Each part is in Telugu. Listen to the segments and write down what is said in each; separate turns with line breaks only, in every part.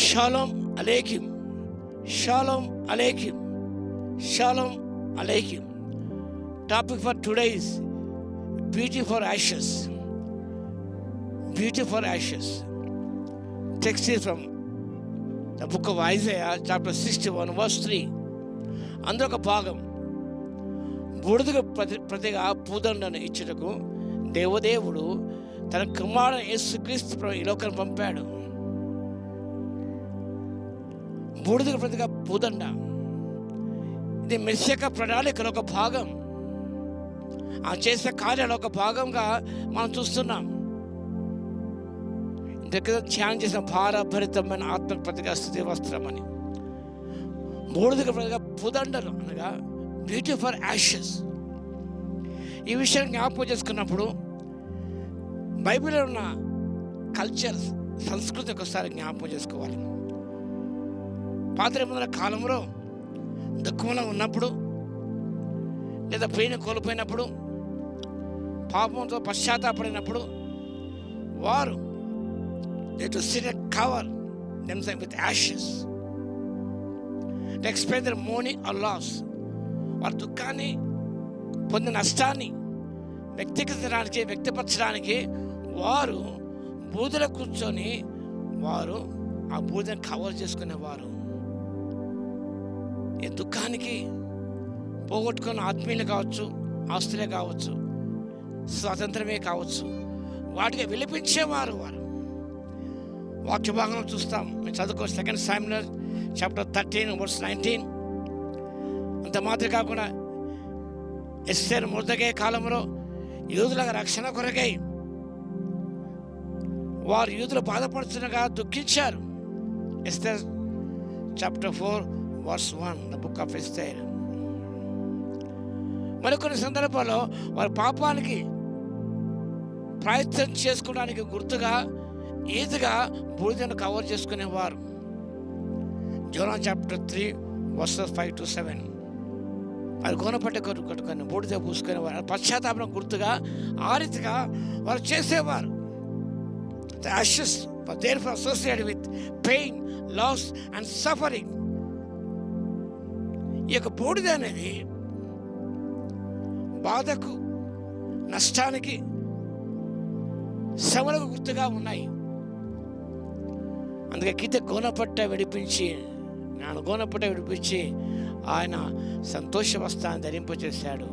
షాలోమ్ అలేకిం, షాలోమ్ అలేకిం, షాలోమ్ అలేకిం. Topic for today is beauty for ashes. Beauty for ashes. Text is from the book of Isaiah, chapter 61, verse 3. అందులో ఒక భాగం, బూడిదకు ప్రతిగా పూదండను ఇచ్చుటకు దేవదేవుడు తన కుమారుడు యేసుక్రీస్తు ఈ లోకాన్ని పంపాడు. బూడిదకు ప్రతిగా పూదండ, ఇది మెస్సియా ప్రణాళికలో ఒక భాగం, ఆ చేసే కార్యాల ఒక భాగంగా మనం చూస్తున్నాం. దగ్గర ధ్యానం చేసిన భారభరితమైన ఆత్మ ప్రతిగా స్థితి వస్త్రం అని, బూడిదకు ప్రతిగా పూదండలు అనగా బ్యూటీ ఫర్ యాషెస్. ఈ విషయాన్ని జ్ఞాపకం చేసుకున్నప్పుడు బైబిల్లో ఉన్న కల్చర్, సంస్కృతి ఒకసారి జ్ఞాపకం చేసుకోవాలి. పాత నిబంధన కాలంలో దుఃఖంలో ఉన్నప్పుడు, లేదా ప్రేమ కోల్పోయినప్పుడు, పాపంతో పశ్చాత్తాపడినప్పుడు వారు they to sit and cover themselves with ashes to explain their mourning or loss. వారి దుఃఖాన్ని, పొందిన నష్టాన్ని వ్యక్తపరచడానికి వారు బూడిదలో కూర్చొని వారు ఆ బూడిదని కవర్ చేసుకునేవారు. ఈ దుఃఖానికి పోగొట్టుకున్న ఆత్మీయులు కావచ్చు, ఆస్తులే కావచ్చు, స్వాతంత్రమే కావచ్చు, వాటికి విలిపించేవారు. వారు వాక్య భాగంలో చూస్తాం, మేము చదువుకో 2 Samuel chapter 13 verse 19. అంత మాత్రం కాకుండా ఎస్తేరు మొర్దెకై కాలంలో యూదులకు రక్షణ కొరకై వారు యూదులు బాధపడుతుండగా దుఃఖించారు. Esther chapter 4 verse 1, the book of Esther. మరికొన్ని సందర్భాల్లో వారి పాపానికి ప్రయత్నం చేసుకోవడానికి గుర్తుగా ఈజీగా బూడిదను కవర్ చేసుకునేవారు. Zona chapter 3 verses 5 to 7. అది గోనపట్ట కట్టుకొని బూడిద పూసుకునేవారు. పశ్చాత్తాపం గుర్తుగా ఆ రీతిగా వారు చేసేవారు. The ashes were therefore associated with pain, loss and suffering. ఈ యొక్క బూడిద అనేది బాధకు, నష్టానికి, శ్రమలకు గుర్తుగా ఉన్నాయి. అందుకే గీత గోనపట్ట విడిపించి ఆయన సంతోష వస్త్రాన్ని ధరింపచేశాడు.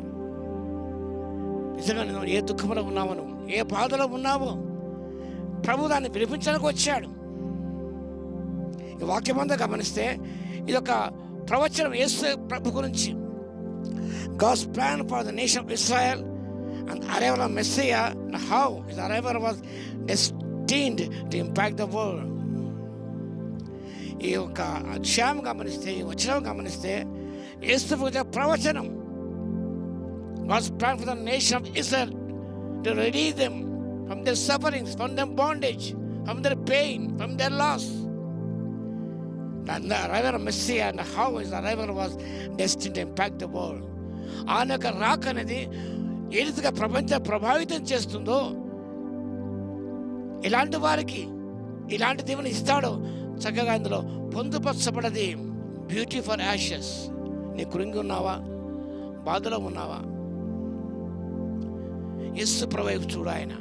నిజంగా నువ్వు ఏ దుఃఖంలో ఉన్నావో, నువ్వు ఏ బాధలో ఉన్నావో ప్రభు దాన్ని విడిపించడానికి వచ్చాడు. ఈ వాక్యమంతా గమనిస్తే ఇది ఒక ప్రవచనం యేసు ప్రభు గురించి. God's plan for the nation of Israel and the arrival of Messiah and how his arrival was destined to impact the world. ఈ యొక్క అధ్యాయం గమనిస్తే, ఈ వచనం గమనిస్తే యేసు ప్రవచనం. God's plan for the nation of Israel to redeem them from their sufferings, from their bondage, from their pain, from their loss. And the arrival of Messiah and how his arrival was destined to impact the world. ఆయన యొక్క రాక అనేది ఏ రీతిగా ప్రపంచం ప్రభావితం చేస్తుందో, ఇలాంటి వారికి ఇలాంటి దేవుని ఇస్తాడో చక్కగా ఇందులో పొందుపరచబడది. Beauty for ashes. నీ కృంగి ఉన్నావా, బాధలో ఉన్నావా, యేసు ప్రభు వైపు చూడు. ఆయన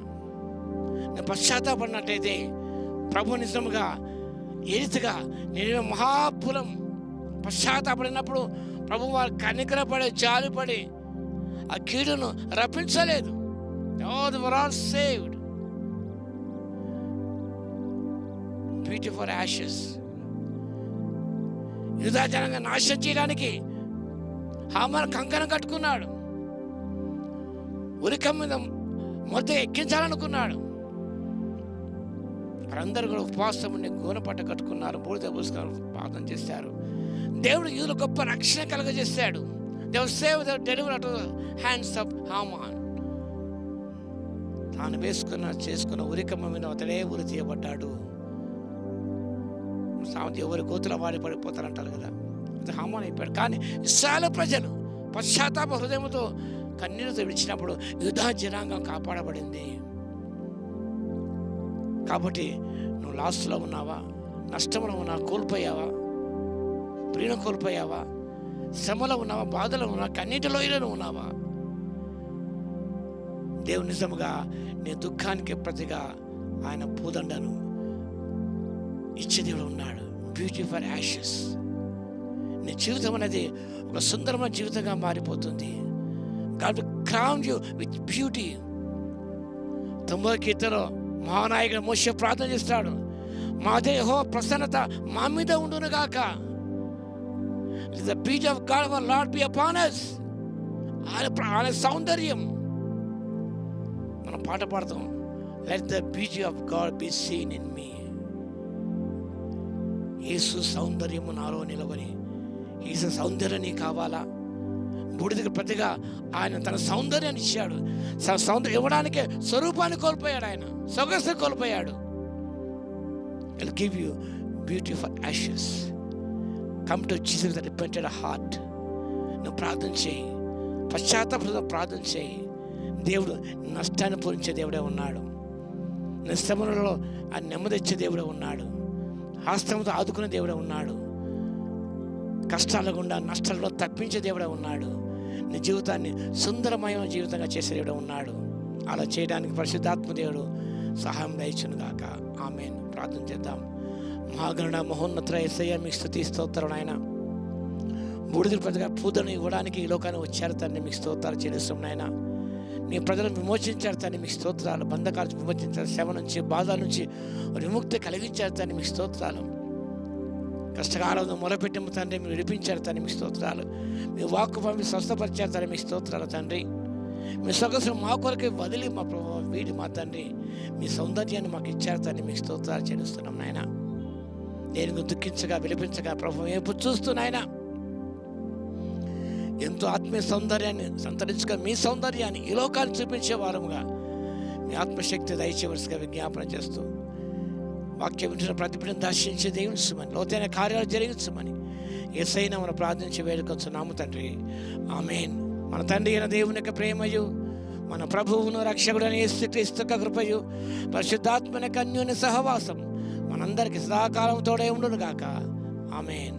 నేను పశ్చాత్తాపడినట్టయితే ప్రభు నిజంగా ఏ రీతిగా నేను మహాపురం పశ్చాత్తాపడినప్పుడు ప్రభు వారు కనికరపడి జాలిపడి ఆ కీడును రప్పించలేదు. They were all saved. Beauty for ashes. యూదా జనంగా నాశనం చేయడానికి హామాను కంకణం కట్టుకున్నాడు. ఉరికం మీద మొత్తం ఎక్కించాలనుకున్నాడు. వారందరూ కూడా ఉపవాసం ఉండి గోనపట్ట కట్టుకున్నారు, బూడిద పూసుకున్నారు, ప్రార్థన చేశారు. దేవుడు యూదులు గొప్ప రక్షణ కలుగజేశాడు. They were saved, they were delivered to the hands of Haman. తాను చేసుకున్న ఉరికమ్మ మీద అతడే ఉరి తీయబడ్డాడు. సామెత ఎవరి గోతుల వాడి పడిపోతారంటారు కదా, అది హామాన్ అయిపోయాడు. కానీ ఇశ్రాయేలు ప్రజలు పశ్చాత్తాప హృదయంతో కన్నీరుతో విడిచినప్పుడు యూదా జనాంగం కాపాడబడింది. కాబట్టి నువ్వు లాస్లో ఉన్నావా, నష్టంలో ఉన్నావా? కోల్పోయావా? ప్రియుని కోల్పోయావా? శ్రమలో ఉన్నావా? బాధలో ఉన్నావా? కన్నీటిలో ఉన్నావా? దేవుడు నిజముగా నీ దుఃఖానికి ప్రతిగా ఆయన పూదండను ఇచ్చే దేవుడు ఉన్నాడు. Beauty for ashes. నీ జీవితం అనేది ఒక సుందరమైన జీవితంగా మారిపోతుంది. God will crown you with beauty. 90వ కీర్తనలో మహానాయకుడు మోషే ప్రార్థన చేస్తాడు, మా యెహోవా ప్రసన్నత మా మీద ఉండును గాక. The beauty of God our Lord be upon us. ఆయన సౌందర్యం మనం పాట పాడతాం, let the beauty of God be seen in me. యేసు సౌందర్యము నాలో నిలవని. యేసు సౌందర్యం నీకు కావాలా? బూడిదకి ప్రతిగా ఆయన తన సౌందర్యాన్ని ఇచ్చాడు. సౌందర్యం ఇవ్వడానికే స్వరూపాన్ని కోల్పోయాడు, ఆయన సొగసు కోల్పోయాడు. He'll give you beauty for ashes. Come to Jesus with a repentant heart. నువ్వు ప్రార్థన చేయి, పశ్చాత్తాపంతో ప్రార్థన చేయి. దేవుడు నష్టాన్ని పూరించే దేవుడే ఉన్నాడు. నిశ్రమలలో ఆ నెమ్మది ఇచ్చే దేవుడే ఉన్నాడు. హస్తంతో ఆదుకునే దేవుడే ఉన్నాడు. కష్టాల గుండా నష్టాలలో తప్పించే దేవుడే ఉన్నాడు. నీ జీవితాన్ని సుందరమైన జీవితంగా చేసే దేవుడే ఉన్నాడు. అలా చేయడానికి పరిశుద్ధాత్మ దేవుడు సహాయం దయచును గాక. ఆమేన్. ప్రార్థన చేద్దాం. మహాగణుడ మహోన్నత యేసయ్య, మీకు స్తుతి స్తోత్రం. నాయన బూడిదల ప్రతిగా పూదను ఇవ్వడానికి ఈ లోకాన్ని వచ్చారు తండ్రి, మీకు స్తోత్రాలు చెల్లిస్తున్నాం. నాయన మీ ప్రజలను విమోచించారు తండ్రి, మీకు స్తోత్రాలు. బంధకాలు విమోచించారు, శ్రమ నుంచి బాధల నుంచి విముక్తి కలిగించారు తండ్రి, మీకు స్తోత్రాలు. కష్టకాలంలో మొరపెట్టిన తండ్రి మీరు విడిపించారు తండ్రి, మీకు స్తోత్రాలు. మీ వాక్కు పంపి స్వస్థపరిచారు తండ్రి, మీకు స్తోత్రాలు తండ్రి. మీ సొగసును మా కొరకే వదిలి మా ప్రభు వీడి మా తండ్రి మీ సౌందర్యాన్ని మాకు ఇచ్చారు తండ్రి, మీకు స్తోత్రాలు చెల్లిస్తున్నాం. నాయన నేను దుఃఖించగా విలిపించగా ప్రభు వైపు చూస్తూ నాయన ఎంతో ఆత్మీయ సౌందర్యాన్ని సంతరించగా మీ సౌందర్యాన్ని ఈ లోకాన్ని చూపించే వారముగా మీ ఆత్మశక్తి దయచేవలసిగా విజ్ఞాపన చేస్తూ వాక్యం వింటున్న ప్రతి బిడ్డను దర్శించి దీవించమని, లోతైన కార్యాలు జరిగించమని యేసయ్య నామమున ప్రార్థించి వేడుకొంచున్నాము తండ్రి. ఆమేన్. మన తండ్రి అయిన దేవుని యొక్క ప్రేమయు, మన ప్రభువును రక్షకుడైన యేసుక్రీస్తు యొక్క కృపయు, పరిశుద్ధాత్మ యొక్క అన్యోన్య సహవాసం మనందరికీ సదాకాలం తోడే ఉండును గాక. ఆమేన్.